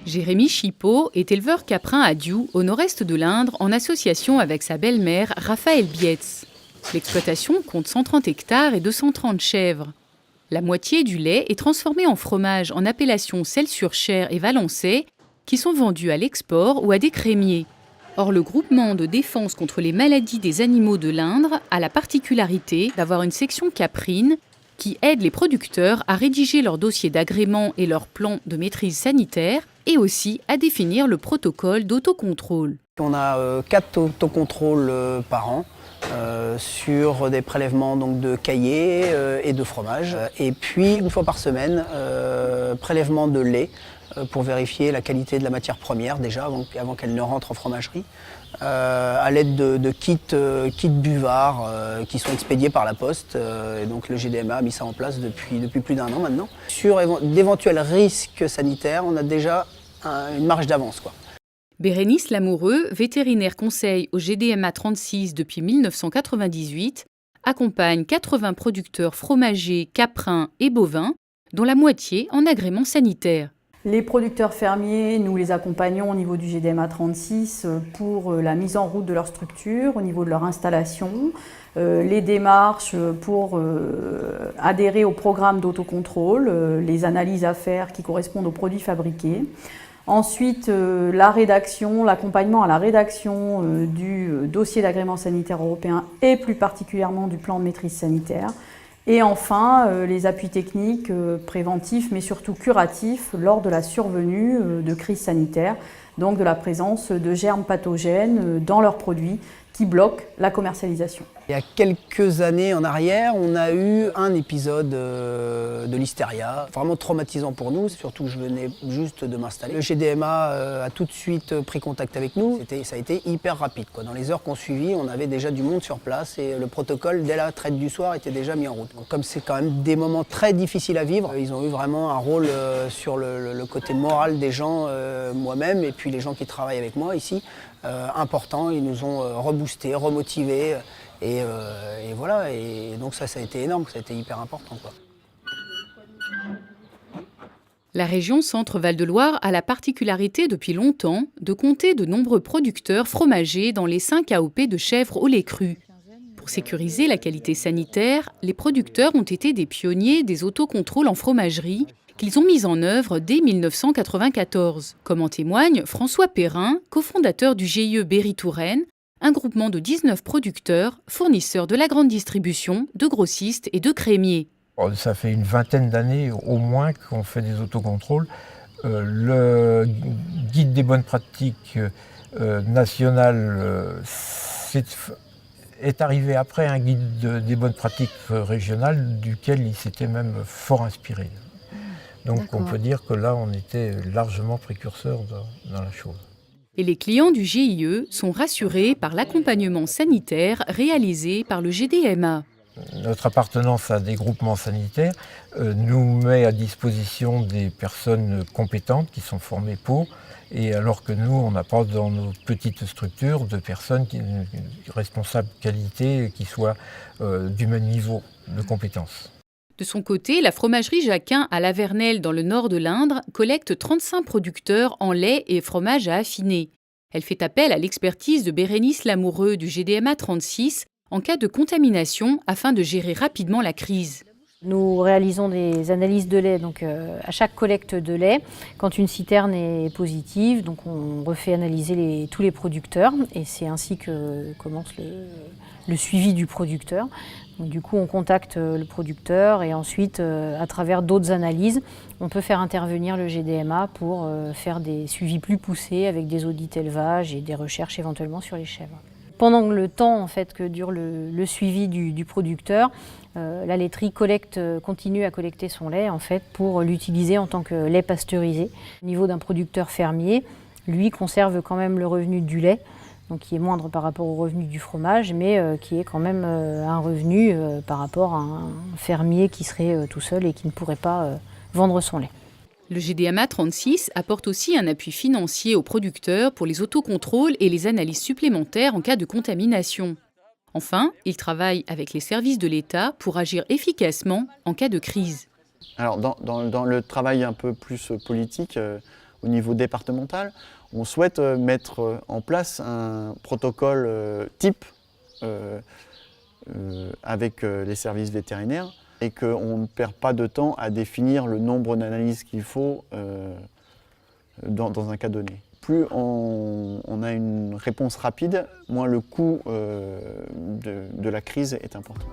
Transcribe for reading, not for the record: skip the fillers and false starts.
Jérémy Chipot est éleveur caprin à Diou, au nord-est de l'Indre, en association avec sa belle-mère, Raphaël Bietz. L'exploitation compte 130 hectares et 230 chèvres. La moitié du lait est transformée en fromage en appellation Celles-sur-Cher et Valençay, qui sont vendus à l'export ou à des crémiers. Or, le groupement de défense contre les maladies des animaux de l'Indre a la particularité d'avoir une section caprine qui aide les producteurs à rédiger leur dossier d'agrément et leur plan de maîtrise sanitaire et aussi à définir le protocole d'autocontrôle. On a 4 autocontrôles par an sur des prélèvements donc, de caillés et de fromage. Et puis, une fois par semaine, prélèvement de lait pour vérifier la qualité de la matière première déjà avant qu'elle ne rentre en fromagerie. À l'aide de kits buvards qui sont expédiés par la poste. Et donc le GDMA a mis ça en place depuis plus d'1 an maintenant. Sur d'éventuels risques sanitaires, on a déjà une marge d'avance, quoi. Bérénice Lamoureux, vétérinaire conseil au GDMA 36 depuis 1998, accompagne 80 producteurs fromagers, caprins et bovins, dont la moitié en agrément sanitaire. Les producteurs fermiers, nous les accompagnons au niveau du GDMA 36 pour la mise en route de leur structure, au niveau de leur installation, les démarches pour adhérer au programme d'autocontrôle, les analyses à faire qui correspondent aux produits fabriqués. Ensuite, la rédaction, l'accompagnement à la rédaction du dossier d'agrément sanitaire européen et plus particulièrement du plan de maîtrise sanitaire. Et enfin, les appuis techniques préventifs, mais surtout curatifs, lors de la survenue de crises sanitaires, donc de la présence de germes pathogènes dans leurs produits qui bloquent la commercialisation. Il y a quelques années en arrière, on a eu un épisode de l'hystéria, vraiment traumatisant pour nous, surtout que je venais juste de m'installer. Le GDMA a tout de suite pris contact avec nous, ça a été hyper rapide, quoi. Dans les heures qu'on suivit, on avait déjà du monde sur place et le protocole, dès la traite du soir, était déjà mis en route. Donc, comme c'est quand même des moments très difficiles à vivre, ils ont eu vraiment un rôle sur le côté moral des gens, moi-même et puis les gens qui travaillent avec moi ici, important. Ils nous ont reboostés, remotivés. Et voilà, et donc ça a été énorme, ça a été hyper important, quoi. La région Centre-Val de Loire a la particularité depuis longtemps de compter de nombreux producteurs fromagers dans les 5 AOP de chèvres au lait cru. Pour sécuriser la qualité sanitaire, les producteurs ont été des pionniers des autocontrôles en fromagerie qu'ils ont mis en œuvre dès 1994, comme en témoigne François Perrin, cofondateur du GIE Berry-Touraine, un groupement de 19 producteurs, fournisseurs de la grande distribution, de grossistes et de crémiers. Ça fait une vingtaine d'années au moins qu'on fait des autocontrôles. Le guide des bonnes pratiques national est arrivé après un guide des bonnes pratiques régionales duquel il s'était même fort inspiré. Donc on peut dire que là on était largement précurseurs dans la chose. Et les clients du GIE sont rassurés par l'accompagnement sanitaire réalisé par le GDMA. Notre appartenance à des groupements sanitaires nous met à disposition des personnes compétentes qui sont formées pour, et alors que nous, on n'a pas dans nos petites structures de personnes responsables qualité qui soient du même niveau de compétences. De son côté, la fromagerie Jacquin à La Vernelle dans le nord de l'Indre collecte 35 producteurs en lait et fromage à affiner. Elle fait appel à l'expertise de Bérénice Lamoureux du GDMA 36 en cas de contamination afin de gérer rapidement la crise. Nous réalisons des analyses de lait donc, à chaque collecte de lait. Quand une citerne est positive, donc on refait analyser tous les producteurs et c'est ainsi que commence le suivi du producteur. Donc, du coup, on contacte le producteur et ensuite, à travers d'autres analyses, on peut faire intervenir le GDMA pour faire des suivis plus poussés avec des audits élevage et des recherches éventuellement sur les chèvres. Pendant le temps en fait, que dure le suivi du producteur, la laiterie continue à collecter son lait en fait, pour l'utiliser en tant que lait pasteurisé. Au niveau d'un producteur fermier, lui conserve quand même le revenu du lait, donc qui est moindre par rapport au revenu du fromage, mais qui est quand même un revenu par rapport à un fermier qui serait tout seul et qui ne pourrait pas vendre son lait. Le GDMA 36 apporte aussi un appui financier aux producteurs pour les autocontrôles et les analyses supplémentaires en cas de contamination. Enfin, il travaille avec les services de l'État pour agir efficacement en cas de crise. Alors dans le travail un peu plus politique, au niveau départemental, on souhaite mettre en place un protocole type avec les services vétérinaires et qu'on ne perd pas de temps à définir le nombre d'analyses qu'il faut dans un cas donné. Plus on a une réponse rapide, moins le coût de la crise est important.